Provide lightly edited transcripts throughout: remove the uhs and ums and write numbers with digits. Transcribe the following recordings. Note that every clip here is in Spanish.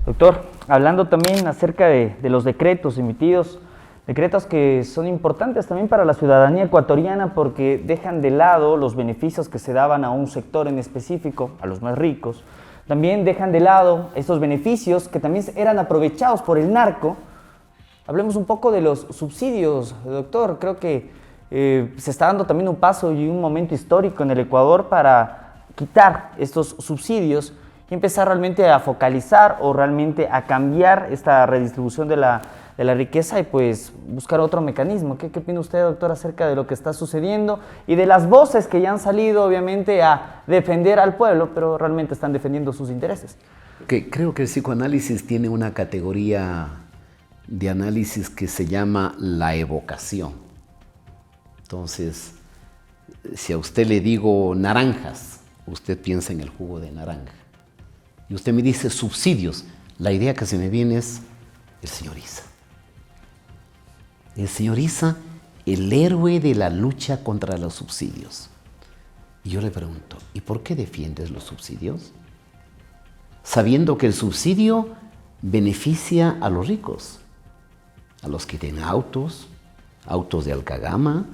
Doctor, hablando también acerca de los decretos emitidos, decretos que son importantes también para la ciudadanía ecuatoriana porque dejan de lado los beneficios que se daban a un sector en específico, a los más ricos. También dejan de lado estos beneficios que también eran aprovechados por el narco. Hablemos un poco de los subsidios, doctor. Creo que se está dando también un paso y un momento histórico en el Ecuador para quitar estos subsidios y empezar realmente a focalizar o realmente a cambiar esta redistribución de la riqueza y pues buscar otro mecanismo. ¿Qué opina usted, doctor, acerca de lo que está sucediendo y de las voces que ya han salido obviamente a defender al pueblo, pero realmente están defendiendo sus intereses? Creo que el psicoanálisis tiene una categoría de análisis que se llama la evocación. Entonces, si a usted le digo naranjas, usted piensa en el jugo de naranja. Y usted me dice subsidios, la idea que se me viene es el señor Issa. El señor Issa, el héroe de la lucha contra los subsidios. Y yo le pregunto, ¿y por qué defiendes los subsidios? Sabiendo que el subsidio beneficia a los ricos, a los que tienen autos de alta gama,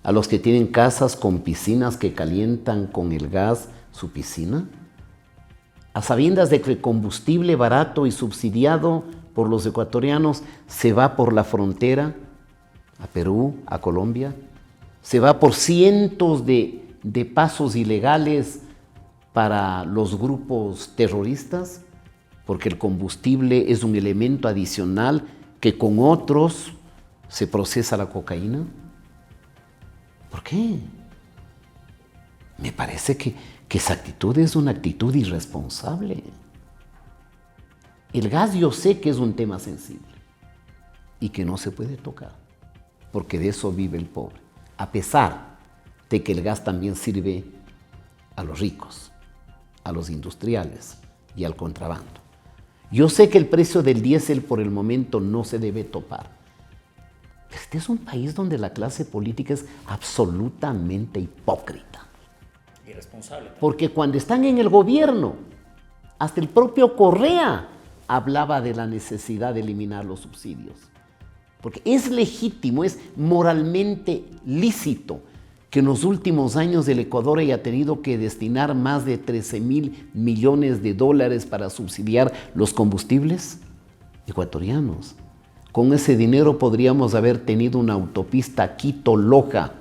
a los que tienen casas con piscinas que calientan con el gas su piscina, a sabiendas de que el combustible barato y subsidiado por los ecuatorianos se va por la frontera a Perú, a Colombia, se va por cientos de pasos ilegales para los grupos terroristas, porque el combustible es un elemento adicional que con otros se procesa la cocaína. ¿Por qué? Me parece que esa actitud es una actitud irresponsable. El gas yo sé que es un tema sensible y que no se puede tocar, porque de eso vive el pobre, a pesar de que el gas también sirve a los ricos, a los industriales y al contrabando. Yo sé que el precio del diésel por el momento no se debe topar. Este es un país donde la clase política es absolutamente hipócrita. Irresponsable. Porque cuando están en el gobierno, hasta el propio Correa hablaba de la necesidad de eliminar los subsidios. Porque es legítimo, es moralmente lícito que en los últimos años el Ecuador haya tenido que destinar más de 13.000 millones de dólares para subsidiar los combustibles ecuatorianos. Con ese dinero podríamos haber tenido una autopista Quito-Loja,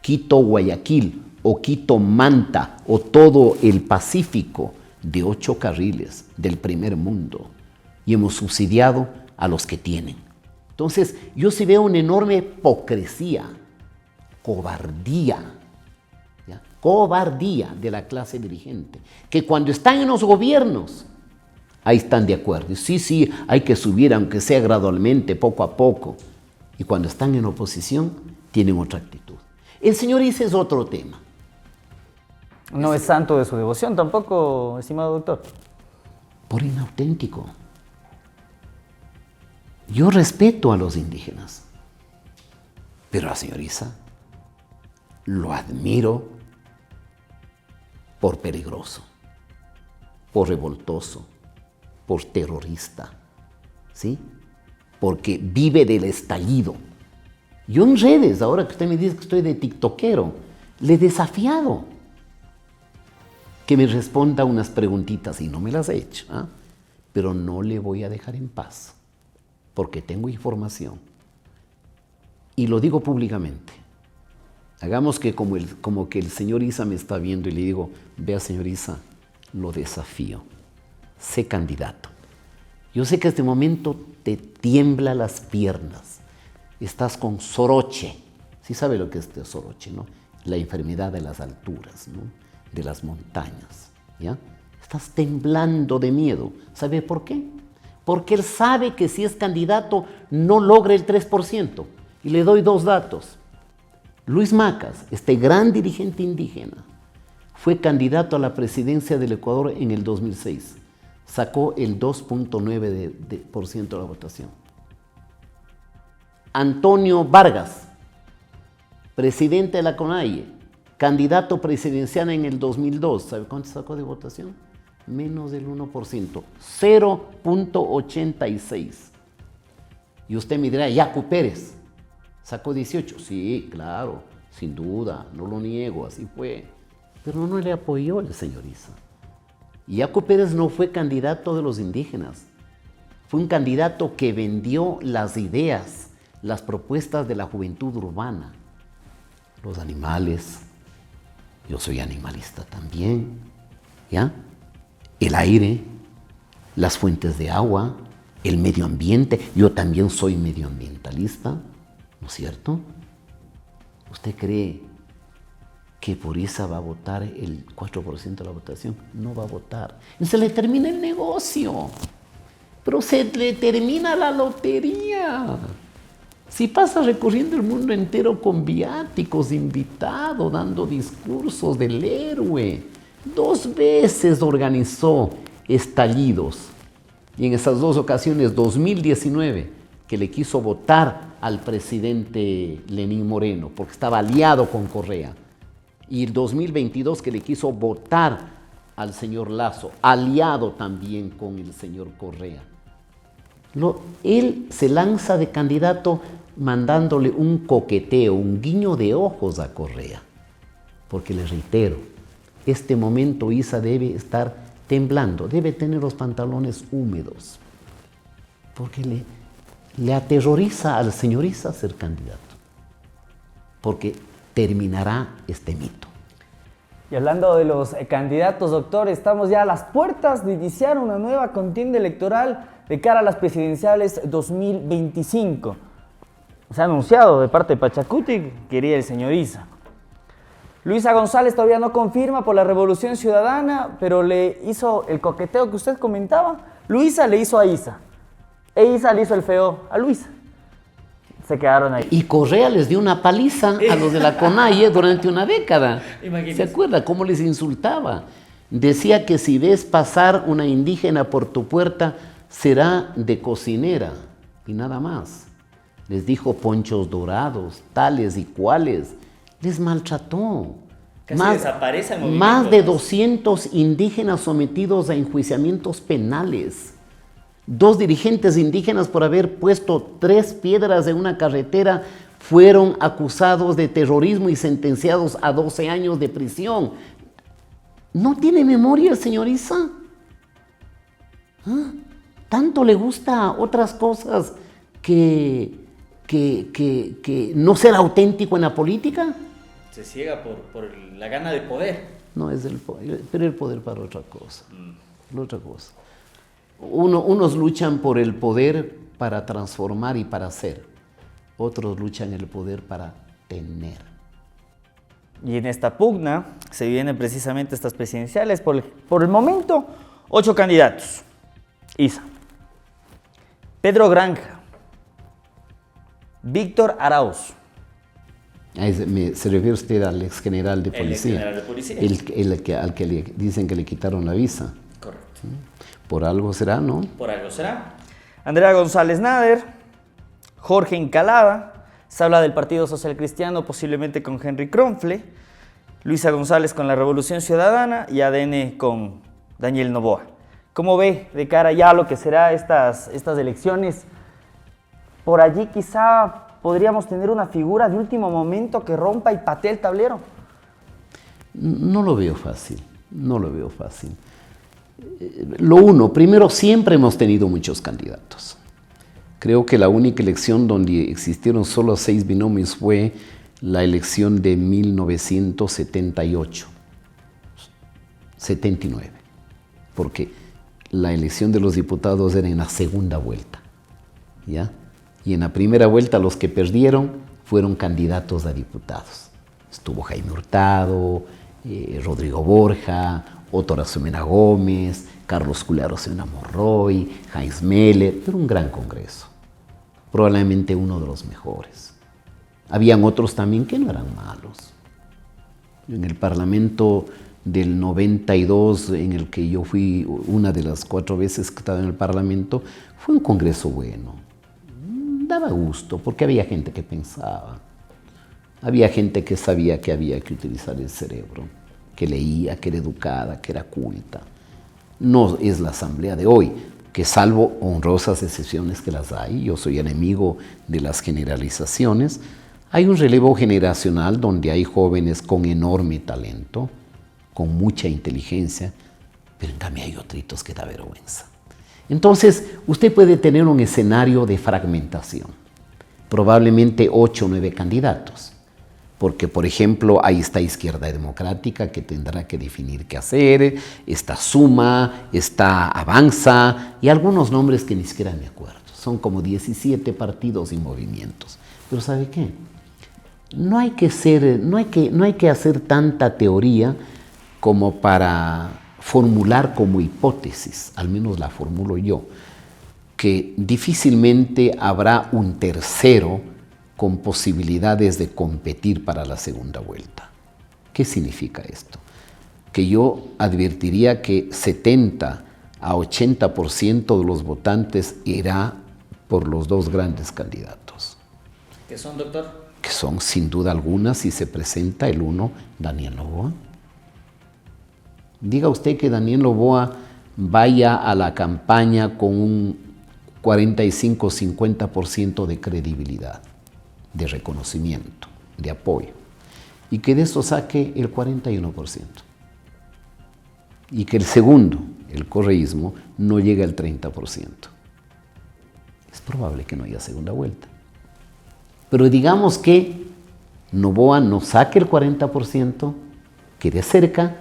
Quito-Guayaquil o Quito-Manta o todo el Pacífico de 8 carriles del primer mundo. Y hemos subsidiado a los que tienen. Entonces, yo sí veo una enorme hipocresía, cobardía de la clase dirigente, que cuando están en los gobiernos, ahí están de acuerdo. Sí, hay que subir, aunque sea gradualmente, poco a poco. Y cuando están en oposición, tienen otra actitud. El señor Issa es otro tema. No es santo de su devoción tampoco, estimado doctor. Por inauténtico. Yo respeto a los indígenas, pero al señor Issa lo admiro por peligroso, por revoltoso, por terrorista, ¿sí? Porque vive del estallido. Yo en redes, ahora que usted me dice que estoy de tiktokero, le he desafiado que me responda unas preguntitas y no me las he hecho, ¿eh? Pero no le voy a dejar en paz, porque tengo información. Y lo digo públicamente. Hagamos que como que el señor Issa me está viendo y le digo, vea señor Issa, lo desafío. Sé candidato. Yo sé que en este momento te tiembla las piernas. Estás con soroche. Sí sabe lo que es este soroche, ¿no? La enfermedad de las alturas, ¿no? De las montañas, ¿ya? Estás temblando de miedo. ¿Sabe por qué? Porque él sabe que si es candidato no logra el 3%. Y le doy 2 datos. Luis Macas, este gran dirigente indígena, fue candidato a la presidencia del Ecuador en el 2006. Sacó el 2.9% de la votación. Antonio Vargas, presidente de la CONAIE, candidato presidencial en el 2002. ¿Sabe cuánto sacó de votación? Menos del 1%, 0.86. Y usted me dirá, Yacu Pérez sacó 18. Sí, claro, sin duda, no lo niego, así fue. Pero no le apoyó el señor Isa. Yacu Pérez no fue candidato de los indígenas. Fue un candidato que vendió las ideas, las propuestas de la juventud urbana. Los animales, yo soy animalista también, ¿ya? El aire, las fuentes de agua, el medio ambiente. Yo también soy medioambientalista, ¿no es cierto? ¿Usted cree que por esa va a votar el 4% de la votación? No va a votar. Y se le termina el negocio, pero se le termina la lotería. Si pasa recorriendo el mundo entero con viáticos, invitado, dando discursos del héroe. 2 veces organizó estallidos. Y en esas 2 ocasiones, 2019, que le quiso votar al presidente Lenín Moreno, porque estaba aliado con Correa. Y el 2022, que le quiso votar al señor Lasso, aliado también con el señor Correa. Él se lanza de candidato mandándole un coqueteo, un guiño de ojos a Correa. Porque le reitero, este momento Isa debe estar temblando, debe tener los pantalones húmedos. Porque le aterroriza al señor Isa ser candidato. Porque terminará este mito. Y hablando de los candidatos, doctor, estamos ya a las puertas de iniciar una nueva contienda electoral de cara a las presidenciales 2025. Se ha anunciado de parte de Pachacuti que quería el señor Isa. Luisa González todavía no confirma por la Revolución Ciudadana, pero le hizo el coqueteo que usted comentaba. Luisa le hizo a Isa. E Isa le hizo el feo a Luisa. Se quedaron ahí. Y Correa les dio una paliza a los de la CONAIE durante una década. Imagínese. ¿Se acuerda cómo les insultaba? Decía que si ves pasar una indígena por tu puerta, será de cocinera y nada más. Les dijo ponchos dorados, tales y cuales. Les maltrató. Casi desaparece el movimiento. Más de 200 indígenas sometidos a enjuiciamientos penales. 2 dirigentes indígenas por haber puesto 3 piedras en una carretera fueron acusados de terrorismo y sentenciados a 12 años de prisión. ¿No tiene memoria el señor Isa? ¿Ah? ¿Tanto le gusta otras cosas que no ser auténtico en la política? Se ciega por la gana de poder. No es el poder, pero el poder para otra cosa. Otra cosa. Unos luchan por el poder para transformar y para ser. Otros luchan el poder para tener. Y en esta pugna se vienen precisamente estas presidenciales. Por el momento, 8 candidatos. Isa. Pedro Granja. Víctor Arauz. Se refiere usted al ex general de policía. El general de policía. Al que le dicen que le quitaron la visa. Correcto. Por algo será, ¿no? Por algo será. Andrea González Nader, Jorge Encalada, se habla del Partido Social Cristiano, posiblemente con Henry Kronfle, Luisa González con la Revolución Ciudadana y ADN con Daniel Noboa. ¿Cómo ve de cara ya a lo que será estas elecciones? Por allí quizá podríamos tener una figura de último momento que rompa y patee el tablero. No lo veo fácil, no lo veo fácil. Primero, siempre hemos tenido muchos candidatos. Creo que la única elección donde existieron solo 6 binomios fue la elección de 1978, 79, porque la elección de los diputados era en la segunda vuelta, ¿ya? Y en la primera vuelta los que perdieron fueron candidatos a diputados. Estuvo Jaime Hurtado, Rodrigo Borja, Otto Arazumena Gómez, Carlos Cularo Sena Morroy, Heinz Meller. Era un gran congreso, probablemente uno de los mejores. Habían otros también que no eran malos. En el Parlamento del 92, en el que yo fui una de las 4 veces que estaba en el Parlamento, fue un congreso bueno. Daba gusto, porque había gente que pensaba, había gente que sabía que había que utilizar el cerebro, que leía, que era educada, que era culta. no es la asamblea de hoy, que salvo honrosas excepciones que las hay, yo soy enemigo de las generalizaciones, hay un relevo generacional donde hay jóvenes con enorme talento, con mucha inteligencia, pero en cambio hay otritos que da vergüenza. Entonces, usted puede tener un escenario de fragmentación, probablemente 8 o 9 candidatos, porque, por ejemplo, ahí está Izquierda Democrática, que tendrá que definir qué hacer, está Suma, está Avanza, y algunos nombres que ni siquiera me acuerdo. Son como 17 partidos y movimientos. Pero ¿sabe qué? No hay que hacer tanta teoría como para formular como hipótesis, al menos la formulo yo, que difícilmente habrá un tercero con posibilidades de competir para la segunda vuelta. ¿Qué significa esto? Que yo advertiría que 70 a 80% de los votantes irá por los dos grandes candidatos. ¿Qué son, doctor? Que son, sin duda alguna, si se presenta el uno, Daniel Noboa. Diga usted que Daniel Noboa vaya a la campaña con un 45-50% de credibilidad, de reconocimiento, de apoyo, y que de eso saque el 41%. Y que el segundo, el correísmo, no llegue al 30%. Es probable que no haya segunda vuelta. Pero digamos que Noboa no saque el 40%, quede cerca,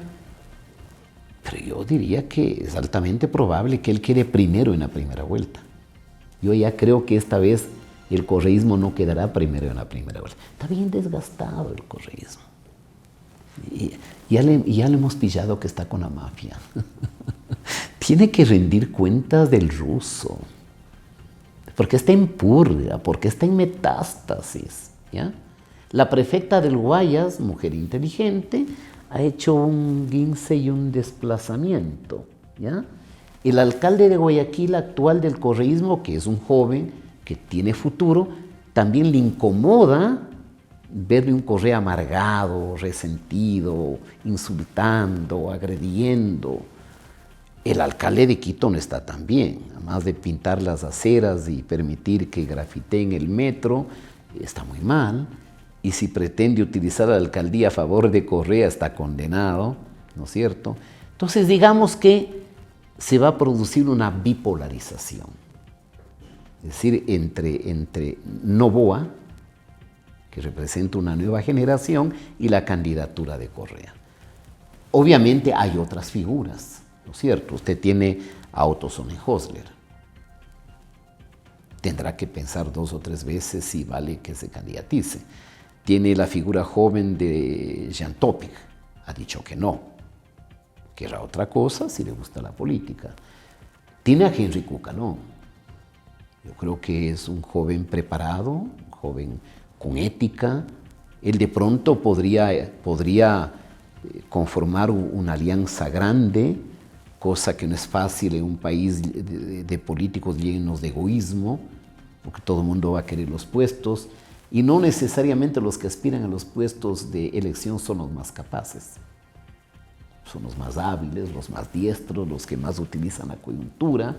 pero yo diría que es altamente probable que él quede primero en la primera vuelta. Yo ya creo que esta vez el correísmo no quedará primero en la primera vuelta. Está bien desgastado el correísmo. Y ya le hemos pillado que está con la mafia. Tiene que rendir cuentas del ruso. Porque está en purga, porque está en metástasis, ¿ya? La prefecta del Guayas, mujer inteligente, ha hecho un guince y un desplazamiento, ¿ya? El alcalde de Guayaquil actual del correísmo, que es un joven que tiene futuro, también le incomoda verle un Correa amargado, resentido, insultando, agrediendo. El alcalde de Quito no está tan bien, además de pintar las aceras y permitir que grafiteen el metro, está muy mal. Y si pretende utilizar la alcaldía a favor de Correa, está condenado, ¿no es cierto? Entonces, digamos que se va a producir una bipolarización, es decir, entre Noboa, que representa una nueva generación, y la candidatura de Correa. Obviamente hay otras figuras, ¿no es cierto? Usted tiene a Otto Sonnenhösler. Tendrá que pensar 2 o 3 veces si vale que se candidatice. Tiene la figura joven de Jean Topic. Ha dicho que no. Que era otra cosa si le gusta la política. Tiene a Henry Cucalón. Yo creo que es un joven preparado, un joven con ética. Él de pronto podría conformar una alianza grande, cosa que no es fácil en un país de políticos llenos de egoísmo, porque todo el mundo va a querer los puestos, y no necesariamente los que aspiran a los puestos de elección son los más capaces. Son los más hábiles, los más diestros, los que más utilizan la coyuntura.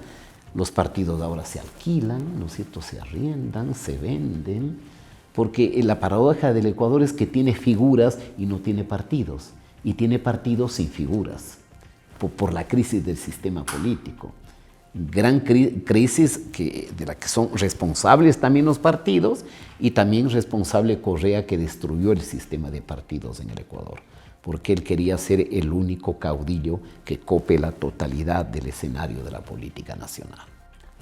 Los partidos ahora se alquilan, ¿no es cierto?, se arriendan, se venden, porque la paradoja del Ecuador es que tiene figuras y no tiene partidos, y tiene partidos sin figuras, por la crisis del sistema político. Gran crisis de la que son responsables también los partidos, y también responsable Correa, que destruyó el sistema de partidos en el Ecuador, porque él quería ser el único caudillo que cope la totalidad del escenario de la política nacional.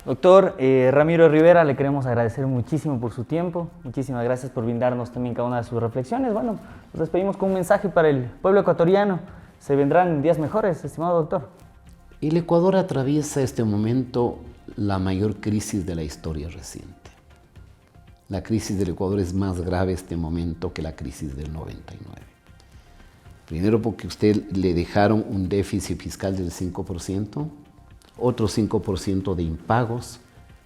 Doctor Ramiro Rivera, le queremos agradecer muchísimo por su tiempo. Muchísimas gracias por brindarnos también cada una de sus reflexiones. Bueno, nos despedimos con un mensaje para el pueblo ecuatoriano. Se vendrán días mejores, estimado doctor. El Ecuador atraviesa este momento la mayor crisis de la historia reciente. La crisis del Ecuador es más grave este momento que la crisis del 99. Primero porque usted le dejaron un déficit fiscal del 5%, otro 5% de impagos,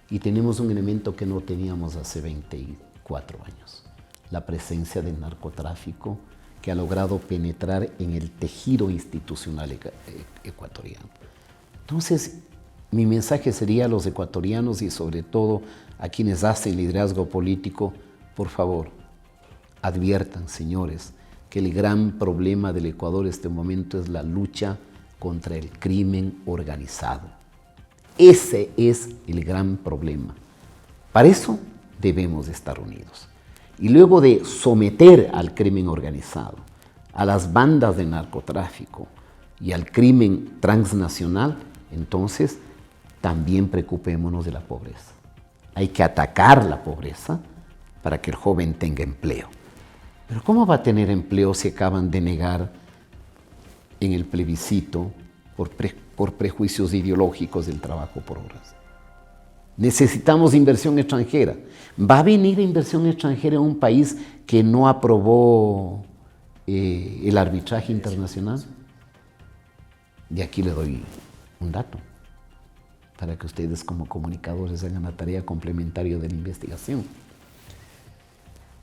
y tenemos un elemento que no teníamos hace 24 años, la presencia del narcotráfico, que ha logrado penetrar en el tejido institucional ecuatoriano. Entonces, mi mensaje sería a los ecuatorianos y sobre todo a quienes hacen liderazgo político, por favor, adviertan, señores, que el gran problema del Ecuador en este momento es la lucha contra el crimen organizado. Ese es el gran problema. Para eso debemos de estar unidos. Y luego de someter al crimen organizado, a las bandas de narcotráfico y al crimen transnacional, entonces también preocupémonos de la pobreza. Hay que atacar la pobreza para que el joven tenga empleo. Pero ¿cómo va a tener empleo si acaban de negar en el plebiscito por prejuicios ideológicos del trabajo por horas? Necesitamos inversión extranjera. ¿Va a venir inversión extranjera en un país que no aprobó el arbitraje internacional? Y aquí le doy un dato para que ustedes como comunicadores hagan la tarea complementaria de la investigación.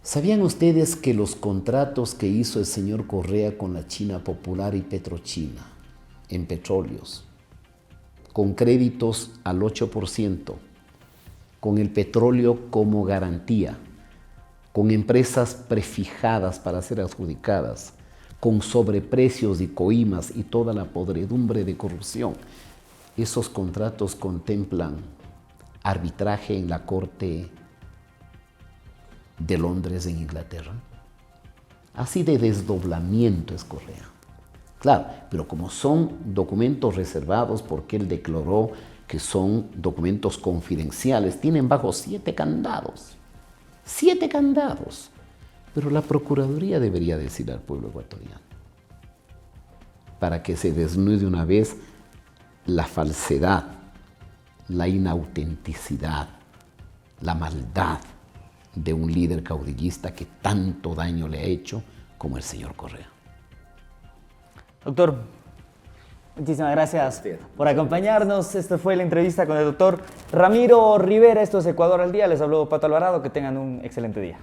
¿Sabían ustedes que los contratos que hizo el señor Correa con la China Popular y Petrochina en petróleos, con créditos al 8%, con el petróleo como garantía, con empresas prefijadas para ser adjudicadas, con sobreprecios y coimas y toda la podredumbre de corrupción, esos contratos contemplan arbitraje en la Corte de Londres en Inglaterra? Así de desdoblamiento es Correa. Claro, pero como son documentos reservados porque él declaró que son documentos confidenciales, tienen bajo 7 candados. 7 candados. Pero la Procuraduría debería decir al pueblo ecuatoriano, para que se desnude una vez la falsedad, la inautenticidad, la maldad de un líder caudillista que tanto daño le ha hecho como el señor Correa. Doctor, muchísimas gracias por acompañarnos. Esta fue la entrevista con el doctor Ramiro Rivera. Esto es Ecuador al Día. Les habló Pato Alvarado. Que tengan un excelente día.